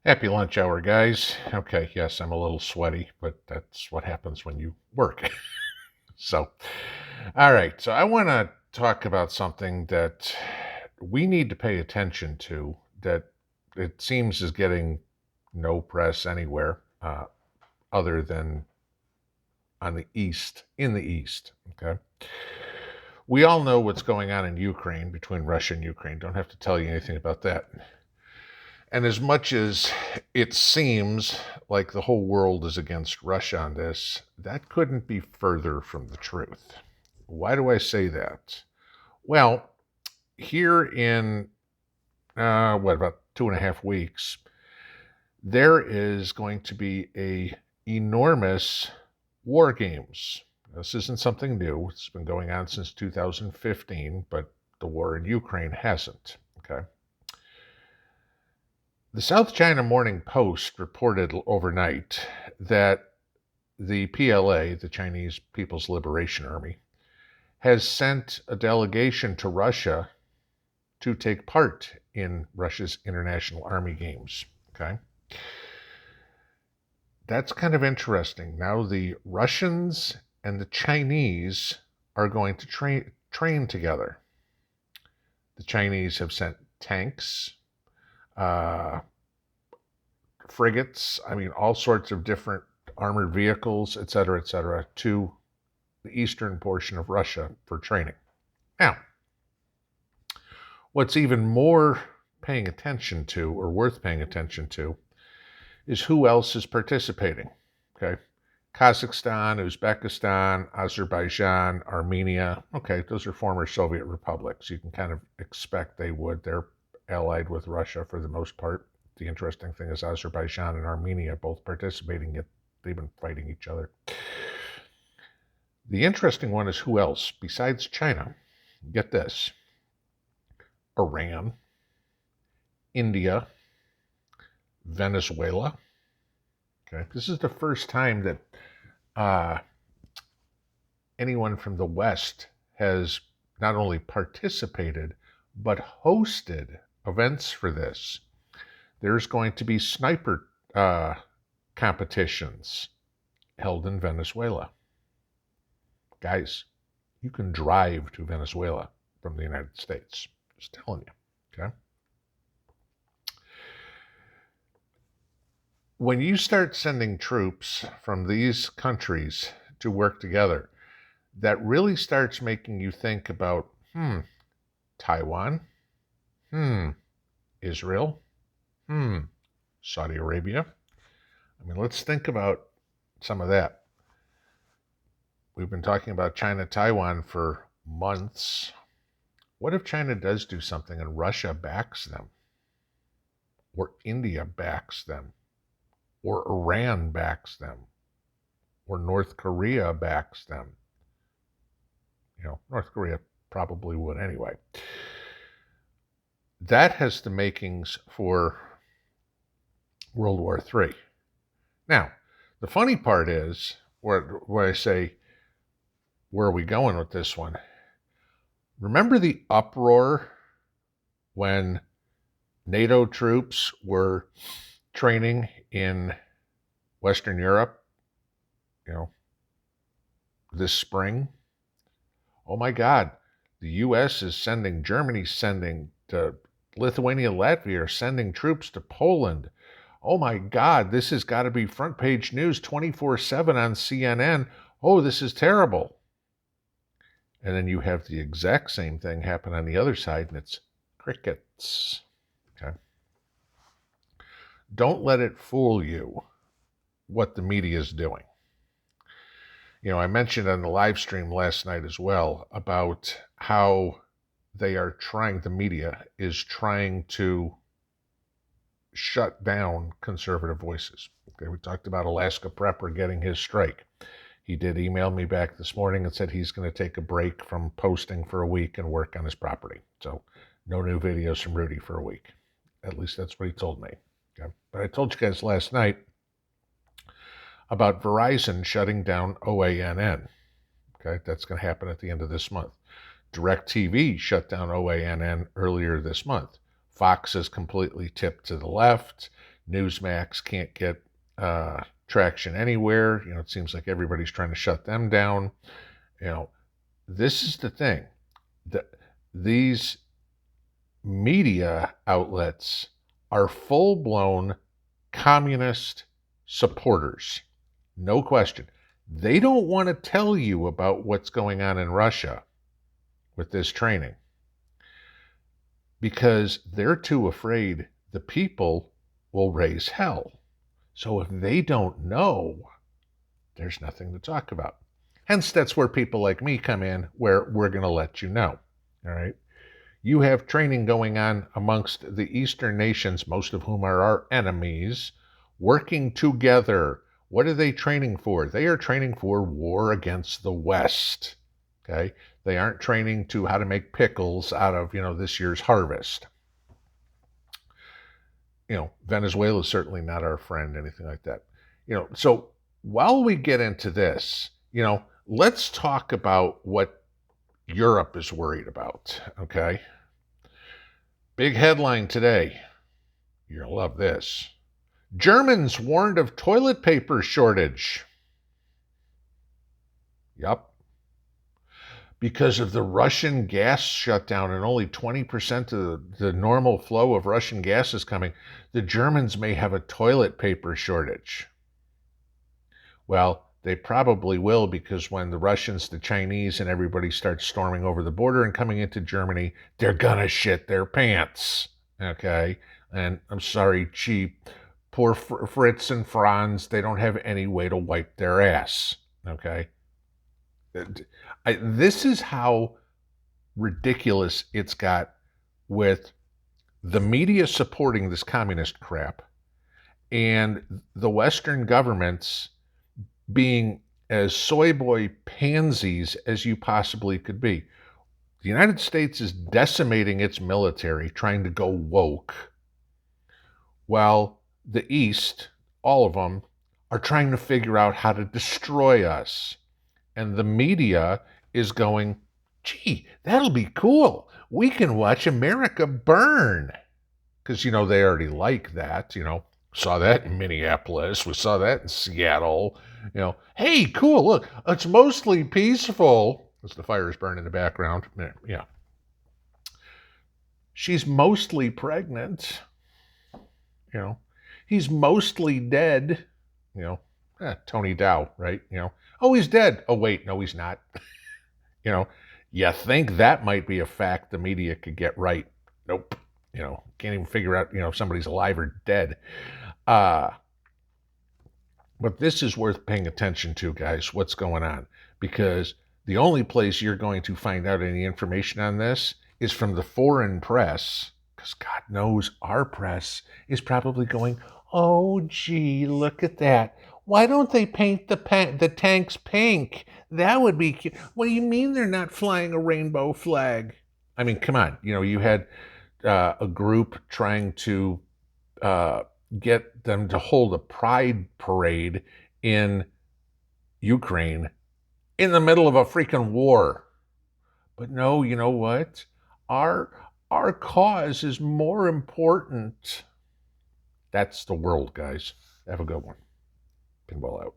Happy lunch hour, guys. Okay, yes, I'm a little sweaty, but that's what happens when you work. So, all right. So, I want to talk about something that we need to pay attention to that it seems is getting no press anywhere other than on the East, in the East. Okay. We all know what's going on in Ukraine between Russia and Ukraine. Don't have to tell you anything about that. And as much as it seems like the whole world is against Russia on this, that couldn't be further from the truth. Why do I say that? Well, here in, about 2.5 weeks, there is going to be a enormous war games. This isn't something new. It's been going on since 2015, but the war in Ukraine hasn't. Okay. The South China Morning Post reported overnight that the PLA, the Chinese People's Liberation Army, has sent a delegation to Russia to take part in Russia's International Army Games. Okay. That's kind of interesting. Now the Russians and the Chinese are going to train together. The Chinese have sent tanks, uh, frigates, all sorts of different armored vehicles, et cetera, to the eastern portion of Russia for training. Now, what's even more paying attention to, or worth paying attention to, is who else is participating. Okay. Kazakhstan, Uzbekistan, Azerbaijan, Armenia. Okay, those are former Soviet republics. You can kind of expect they would. They're allied with Russia for the most part. The interesting thing is Azerbaijan and Armenia both participating, yet they've been fighting each other. The interesting one is who else besides China. Get this: Iran, India, Venezuela. Okay, this is the first time that anyone from the West has not only participated but hosted events for this. There's going to be sniper competitions held in Venezuela. Guys, you can drive to Venezuela from the United States. Just telling you, okay? When you start sending troops from these countries to work together, that really starts making you think about, Taiwan, Israel, Saudi Arabia. Let's think about some of that. We've been talking about China, Taiwan for months. What if China does do something and Russia backs them? Or India backs them? Or Iran backs them? Or North Korea backs them? North Korea probably would anyway. That has the makings for World War III. Now, the funny part is, where I say, where are we going with this one? Remember the uproar when NATO troops were training in Western Europe, this spring? Oh my God, the U.S. is sending, Germany's sending, to Lithuania, Latvia are sending troops to Poland. Oh my God, this has got to be front page news 24/7 on CNN. Oh, this is terrible. And then you have the exact same thing happen on the other side, and it's crickets. Okay. Don't let it fool you what the media is doing. I mentioned on the live stream last night as well about how the media is trying to shut down conservative voices. Okay, we talked about Alaska Prepper getting his strike. He did email me back this morning and said he's going to take a break from posting for a week and work on his property. So no new videos from Rudy for a week. At least that's what he told me. Okay? But I told you guys last night about Verizon shutting down OANN. Okay, that's going to happen at the end of this month. DirecTV shut down OANN earlier this month. Fox is completely tipped to the left. Newsmax can't get traction anywhere. You know, it seems like everybody's trying to shut them down. You know, this is the thing. These media outlets are full-blown communist supporters. No question. They don't want to tell you about what's going on in Russia with this training because they're too afraid the people will raise hell. So if they don't know, there's nothing to talk about. Hence, that's where people like me come in, where we're going to let you know. All right. You have training going on amongst the Eastern nations, most of whom are our enemies, working together. What are they training for? They are training for war against the West. Okay? They aren't training to how to make pickles out of, this year's harvest. Venezuela is certainly not our friend, anything like that. So while we get into this, let's talk about what Europe is worried about, okay? Big headline today. You're going to love this. Germans warned of toilet paper shortage. Yup. Because of the Russian gas shutdown and only 20% of the normal flow of Russian gas is coming, the Germans may have a toilet paper shortage. Well, they probably will, because when the Russians, the Chinese, and everybody starts storming over the border and coming into Germany, they're gonna shit their pants, okay? And I'm sorry, poor Fritz and Franz, they don't have any way to wipe their ass, okay? This is how ridiculous it's got with the media supporting this communist crap and the Western governments being as soy boy pansies as you possibly could be. The United States is decimating its military, trying to go woke, while the East, all of them, are trying to figure out how to destroy us. And the media is going, gee, that'll be cool. We can watch America burn. Because, they already like that, Saw that in Minneapolis. We saw that in Seattle. Hey, cool, look, it's mostly peaceful. As the fires burn in the background. Yeah. She's mostly pregnant. He's mostly dead. Tony Dow, right? Oh, he's dead. Oh, wait, no, he's not. You think that might be a fact the media could get right. Nope. Can't even figure out, if somebody's alive or dead. But this is worth paying attention to, guys, what's going on. Because the only place you're going to find out any information on this is from the foreign press. Because God knows our press is probably going, oh, gee, look at that. Why don't they paint the tanks pink? That would be cute. What do you mean they're not flying a rainbow flag? I mean, come on. You had a group trying to get them to hold a pride parade in Ukraine in the middle of a freaking war. But no, you know what? Our cause is more important. That's the world, guys. Have a good one. Pinball out.